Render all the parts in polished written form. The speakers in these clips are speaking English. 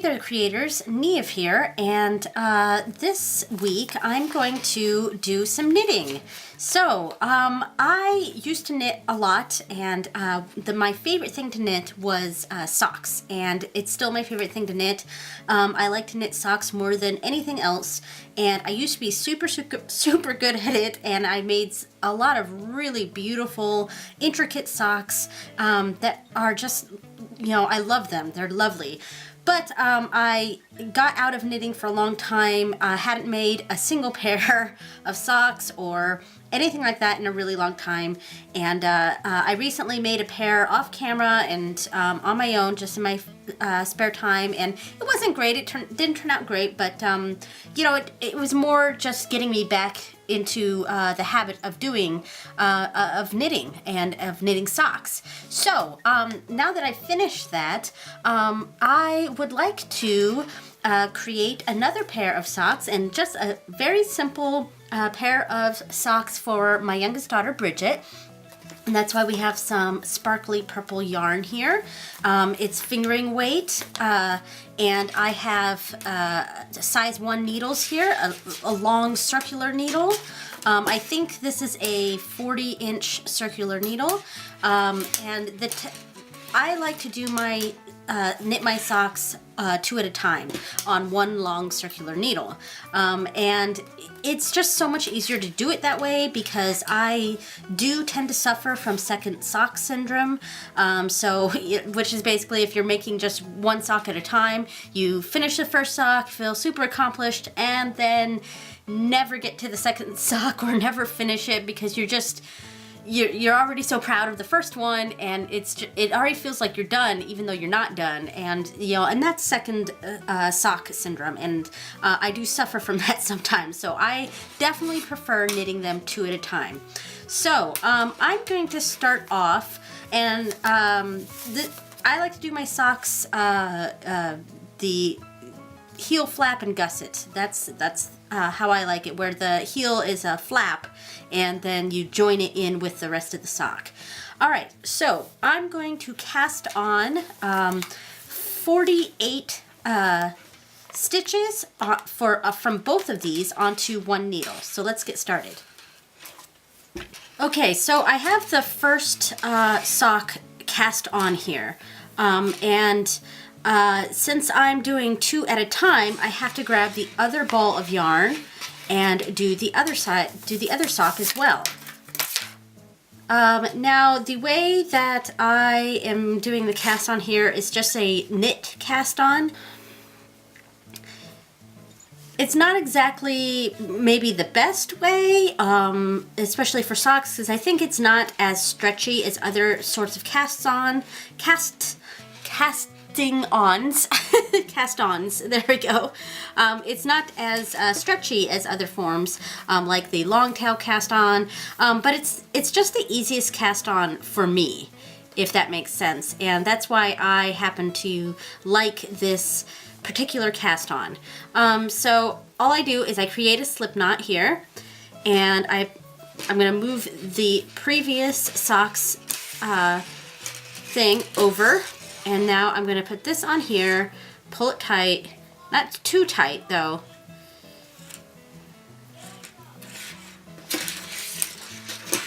there, creators, Niamh here, and this week I'm going to do some knitting. So I used to knit a lot, and my favorite thing to knit was socks, and it's still my favorite thing to knit. I like to knit socks more than anything else, and I used to be super good at it, and I made a lot of really beautiful, intricate socks that are just, you know, I love them. They're lovely. But I got out of knitting for a long time. I hadn't made a single pair of socks or anything like that in a really long time. And I recently made a pair off camera and on my own, just in my spare time. And it wasn't great. It didn't turn out great, but you know, it was more just getting me back into the habit of doing of knitting and of knitting socks. So now that I've finished that, I would like to create another pair of socks, and just a very simple pair of socks for my youngest daughter, Bridget. And that's why we have some sparkly purple yarn here. It's fingering weight, and I have size 1 needles here, a long circular needle. I think this is a 40-inch circular needle, and I like to do my knit my socks 2 at a time on one long circular needle, and it's just so much easier to do it that way because I do tend to suffer from second sock syndrome, which is basically if you're making just one sock at a time, you finish the first sock, feel super accomplished, and then never get to the second sock or never finish it because you're already so proud of the first one, and it already feels like you're done even though you're not done, and you know, and that's second sock syndrome, and I do suffer from that sometimes. So I definitely prefer knitting them 2 at a time. So I'm going to start off, and I like to do my socks the heel flap and gusset. That's how I like it, where the heel is a flap and then you join it in with the rest of the sock. All right, so I'm going to cast on 48 stitches from both of these onto one needle. So let's get started. Okay, so I have the first sock cast on here, and since I'm doing 2 at a time, I have to grab the other ball of yarn and do the other sock as well. Now, the way that I am doing the cast on here is just a knit cast on. It's not exactly maybe the best way, especially for socks, because I think it's not as stretchy as other sorts of cast-ons. Cast-ons, there we go. It's not as stretchy as other forms, like the long tail cast-on, but it's just the easiest cast-on for me, if that makes sense, and that's why I happen to like this particular cast-on. So all I do is I create a slip knot here, and I'm going to move the previous socks thing over. And now I'm going to put this on here, pull it tight, not too tight though.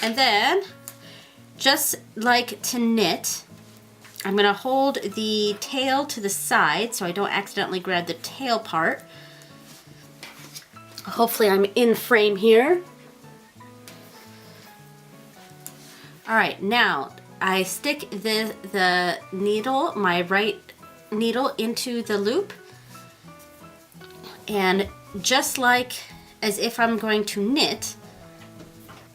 And then, just like to knit, I'm going to hold the tail to the side so I don't accidentally grab the tail part. Hopefully I'm in frame here. All right, now I stick the needle, my right needle, into the loop, and just like as if I'm going to knit.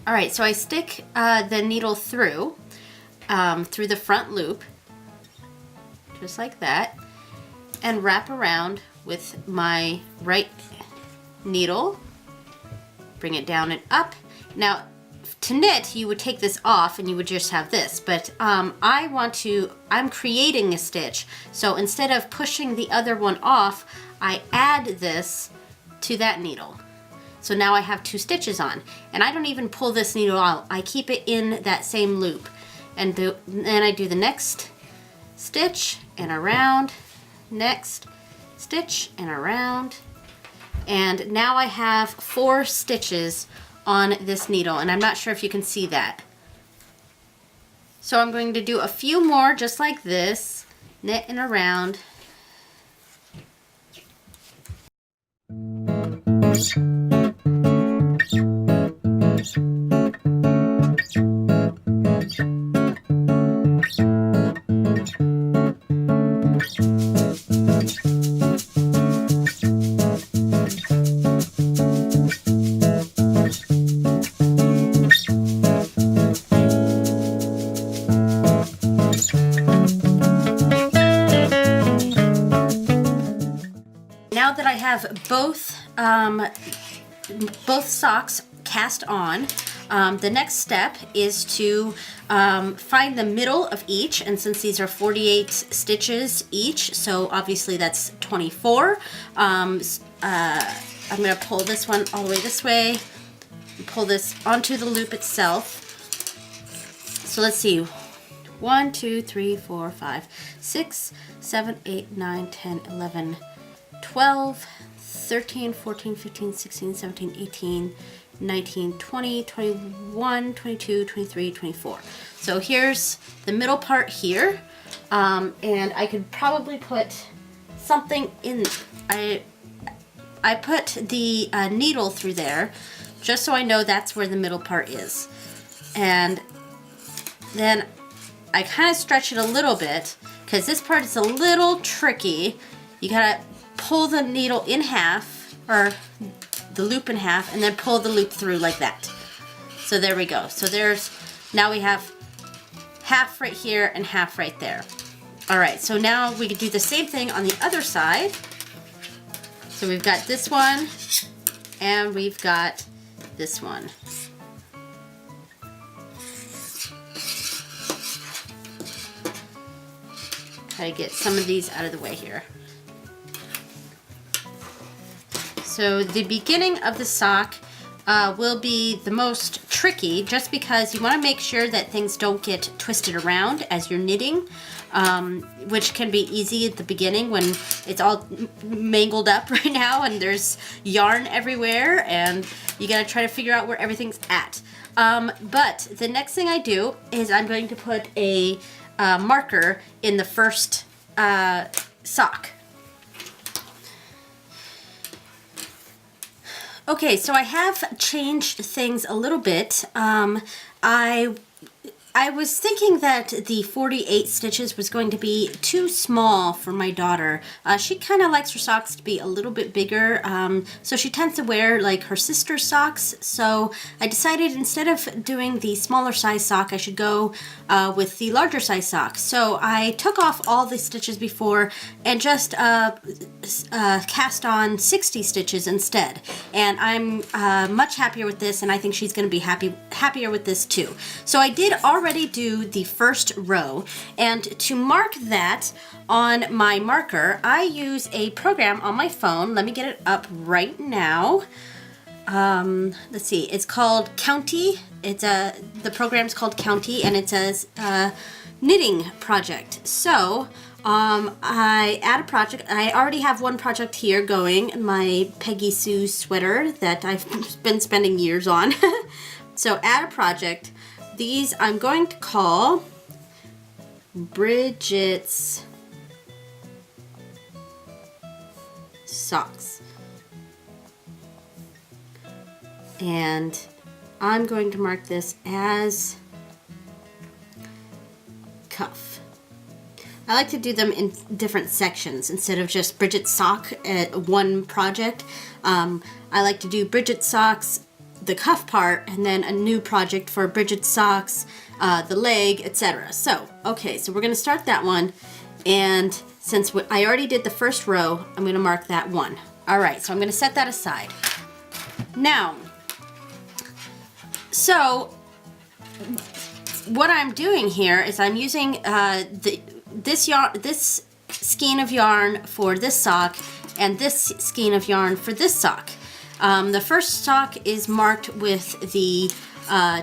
All right, so I stick the needle through the front loop, just like that, and wrap around with my right needle, bring it down and up. Now, to knit, you would take this off and you would just have this, but I'm creating a stitch, so instead of pushing the other one off, I add this to that needle. So now I have 2 stitches on, and I don't even pull this needle out. I keep it in that same loop, and then I do the next stitch and around, next stitch and around. And now I have 4 stitches on this needle, and I'm not sure if you can see that. So I'm going to do a few more just like this, knit and around. Now that I have both socks cast on, the next step is to find the middle of each, and since these are 48 stitches each, so obviously that's 24, I'm going to pull this one all the way this way, and pull this onto the loop itself. So let's see. 1, 2, 3, 4, 5, 6, 7, 8, 9, 10, 11, 12, 13, 14, 15, 16, 17, 18, 19, 20, 21, 22, 23, 24. So here's the middle part here. And I could probably put something in. I put the needle through there just so I know that's where the middle part is. And then I kind of stretch it a little bit because this part is a little tricky. You gotta pull the needle in half, or the loop in half, and then pull the loop through like that. So there we go. So now we have half right here and half right there. All right, so now we can do the same thing on the other side. So we've got this one, and we've got this one. Try to get some of these out of the way here. So the beginning of the sock will be the most tricky, just because you want to make sure that things don't get twisted around as you're knitting, which can be easy at the beginning when it's all mangled up right now and there's yarn everywhere and you got to try to figure out where everything's at. But the next thing I do is I'm going to put a marker in the first sock. Okay, so I have changed things a little bit. I was thinking that the 48 stitches was going to be too small for my daughter. She kind of likes her socks to be a little bit bigger, so she tends to wear like her sister's socks. So I decided instead of doing the smaller size sock, I should go with the larger size sock. So I took off all the stitches before and just cast on 60 stitches instead. And I'm much happier with this, and I think she's going to be happier with this too. So I did already do the first row, and to mark that on my marker, I use a program on my phone. Let me get it up right now. Let's see, it's called County. The program's called County, and it's a knitting project. So I add a project. I already have one project here going, my Peggy Sue sweater that I've been spending years on. So add a project. These I'm going to call Bridget's socks. And I'm going to mark this as cuff. I like to do them in different sections instead of just Bridget's sock at one project. I like to do Bridget's socks, the cuff part, and then a new project for Bridget's socks, the leg, etc. So, okay, so we're going to start that one, and since I already did the first row, I'm going to mark that one. All right, so I'm going to set that aside. Now, so what I'm doing here is I'm using this skein of yarn for this sock and this skein of yarn for this sock. The first sock is marked with the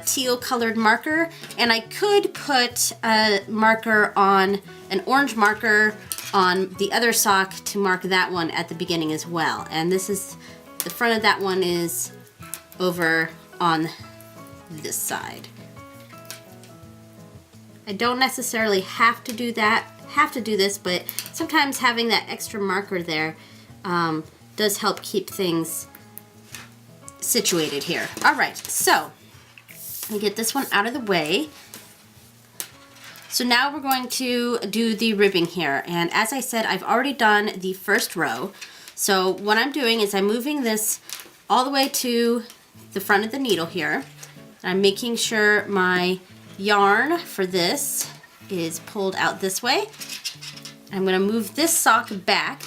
teal colored marker, and I could put a marker on, an orange marker on the other sock to mark that one at the beginning as well. And this is, the front of that one is over on this side. I don't necessarily have to do this, but sometimes having that extra marker there does help keep things situated here. All right, so let me get this one out of the way. So now we're going to do the ribbing here. And as I said, I've already done the first row. So what I'm doing is I'm moving this all the way to the front of the needle here. I'm making sure my yarn for this is pulled out this way. I'm going to move this sock back.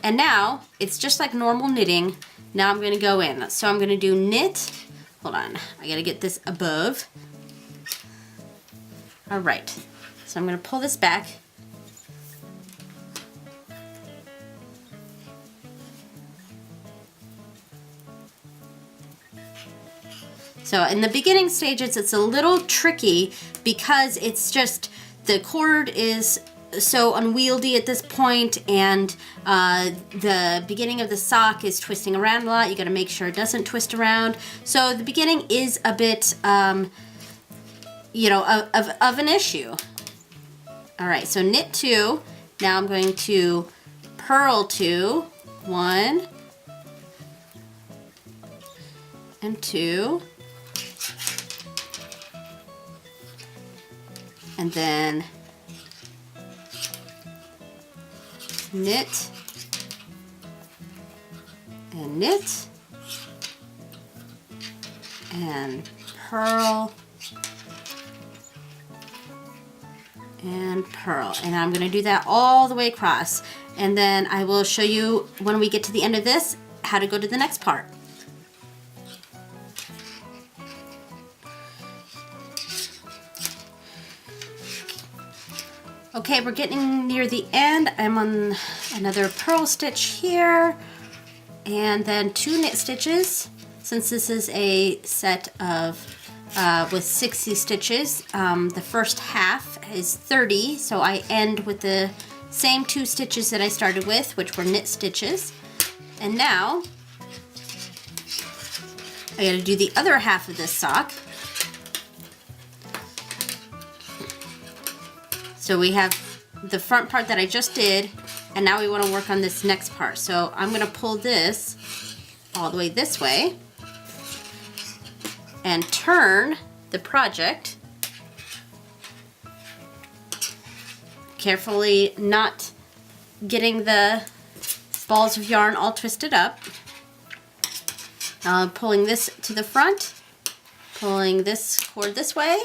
And now it's just like normal knitting. Now I'm going to go in. So I'm going to do knit. Hold on, I got to get this above. All right, so I'm going to pull this back. So in the beginning stages, it's a little tricky because it's just, the cord is so unwieldy at this point, and the beginning of the sock is twisting around a lot. You got to make sure it doesn't twist around. So the beginning is a bit, you know, of an issue. All right, so knit 2. Now I'm going to purl 2. 1 and 2. And then knit and knit and purl and purl. And I'm going to do that all the way across. And then I will show you when we get to the end of this how to go to the next part. Okay, we're getting near the end. I'm on another purl stitch here, and then 2 knit stitches. Since this is a set of with 60 stitches, the first half is 30, so I end with the same 2 stitches that I started with, which were knit stitches. And now I gotta do the other half of this sock. So we have the front part that I just did, and now we want to work on this next part. So I'm going to pull this all the way this way and turn the project, carefully not getting the balls of yarn all twisted up. Pulling this to the front, pulling this cord this way.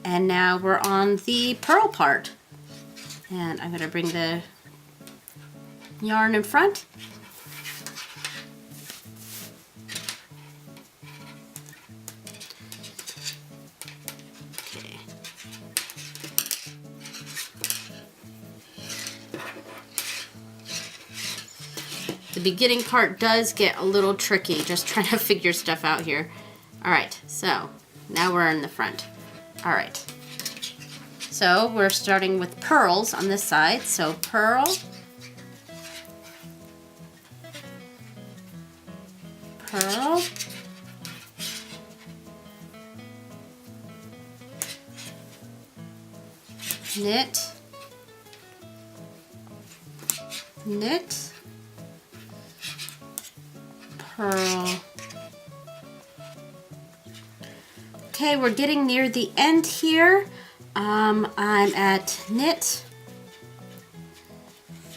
And now we're on the purl part. And I'm going to bring the yarn in front. Okay. The beginning part does get a little tricky, just trying to figure stuff out here. All right, so now we're in the front. All right, so we're starting with purls on this side. So purl, purl, knit, knit, purl. Okay, we're getting near the end here. I'm at knit,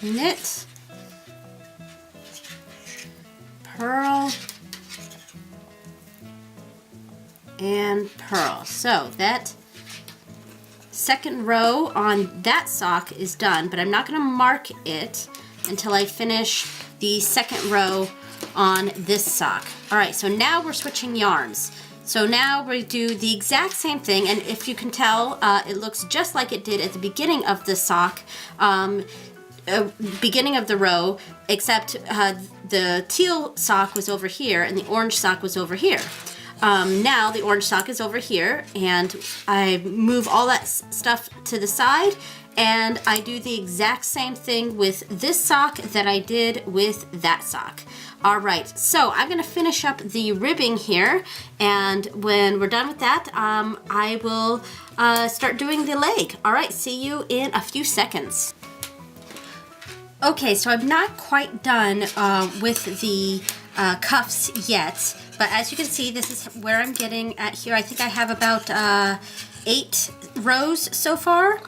knit, purl, and purl. So that second row on that sock is done, but I'm not going to mark it until I finish the second row on this sock. All right, so now we're switching yarns. So now we do the exact same thing, and if you can tell, it looks just like it did at the beginning of the sock, beginning of the row, except the teal sock was over here and the orange sock was over here. Now the orange sock is over here, and I move all that stuff to the side, and I do the exact same thing with this sock that I did with that sock. All right, so I'm gonna finish up the ribbing here, and when we're done with that, I will start doing the leg. All right, see you in a few seconds. Okay, so I'm not quite done with the cuffs yet, but as you can see, this is where I'm getting at here. I think I have about 8 rows so far,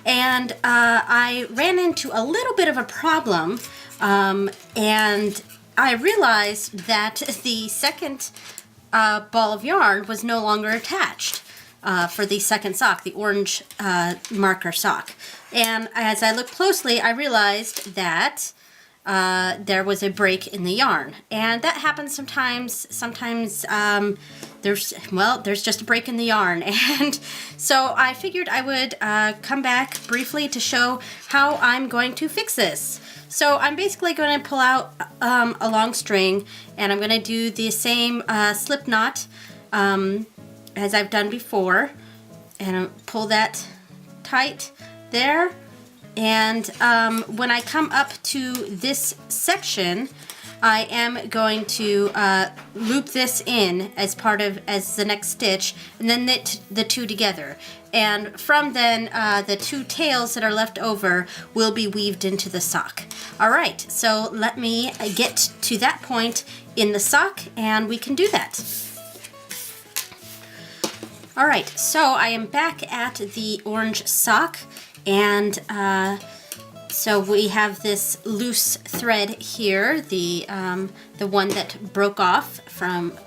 and I ran into a little bit of a problem, and I realized that the second ball of yarn was no longer attached for the second sock, the orange marker sock. And as I looked closely, I realized that there was a break in the yarn. And that happens sometimes. Sometimes there's just a break in the yarn. And so I figured I would come back briefly to show how I'm going to fix this. So I'm basically going to pull out a long string, and I'm going to do the same slip knot as I've done before, and I'll pull that tight there. And when I come up to this section, I am going to loop this in as the next stitch, and then knit the two together. And from then, the 2 tails that are left over will be weaved into the sock. All right, so let me get to that point in the sock, and we can do that. All right, so I am back at the orange sock, and so we have this loose thread here, the one that broke off from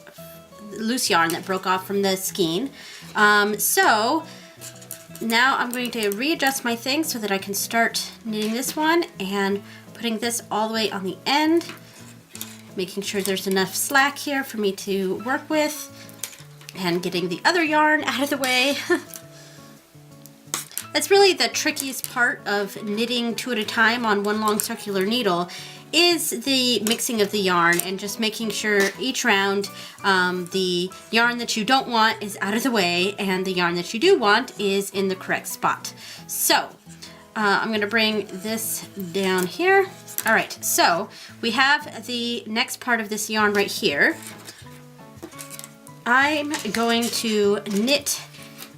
loose yarn that broke off from the skein. So now I'm going to readjust my thing so that I can start knitting this one and putting this all the way on the end, making sure there's enough slack here for me to work with, and getting the other yarn out of the way. That's really the trickiest part of knitting 2 at a time on one long circular needle, is the mixing of the yarn and just making sure each round the yarn that you don't want is out of the way and the yarn that you do want is in the correct spot. So I'm going to bring this down here. All right, so we have the next part of this yarn right here. I'm going to knit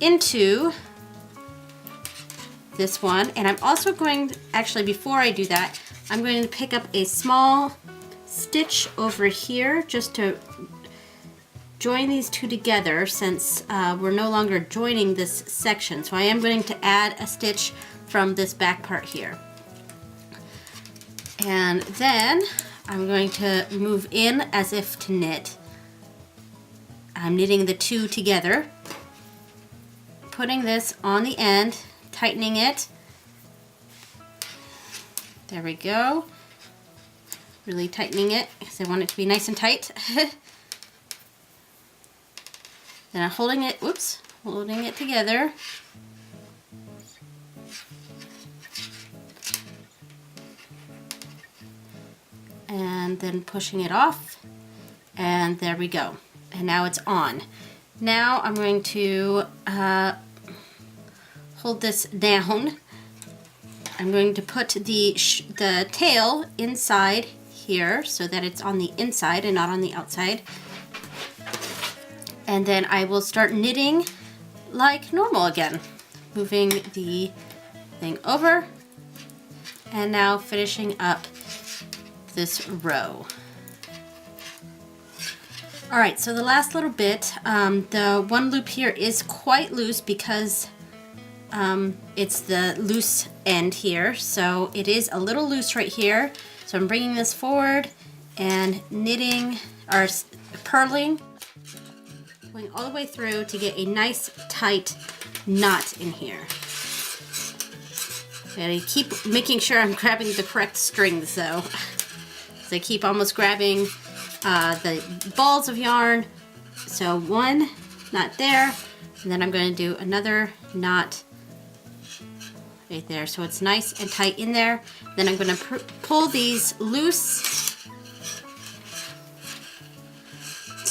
into this one, and I'm also going to, actually before I do that, I'm going to pick up a small stitch over here just to join these two together, since we're no longer joining this section. So I am going to add a stitch from this back part here. And then I'm going to move in as if to knit. I'm knitting the 2 together, putting this on the end, tightening it. There we go. Really tightening it because I want it to be nice and tight. Then I'm holding it together. And then pushing it off. And there we go. And now it's on. Now I'm going to hold this down. I'm going to put the tail inside here so that it's on the inside and not on the outside. And then I will start knitting like normal again. Moving the thing over, and now finishing up this row. All right, so the last little bit, the one loop here is quite loose because it's the loose end here, so it is a little loose right here. So I'm bringing this forward and knitting or purling, going all the way through to get a nice tight knot in here. And I keep making sure I'm grabbing the correct strings though. So I keep almost grabbing the balls of yarn. So one knot there, and then I'm going to do another knot right there, so it's nice and tight in there. Then I'm going to pull these loose,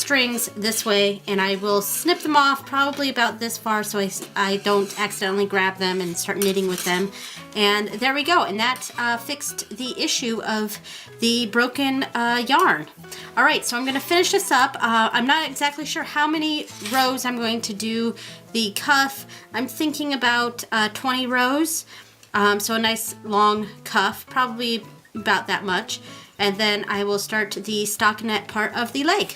strings this way, and I will snip them off probably about this far so I don't accidentally grab them and start knitting with them. And there we go, and that fixed the issue of the broken yarn. All right, so I'm gonna finish this up. I'm not exactly sure how many rows I'm going to do the cuff. I'm thinking about 20 rows, so a nice long cuff, probably about that much. And then I will start the stockinette part of the leg.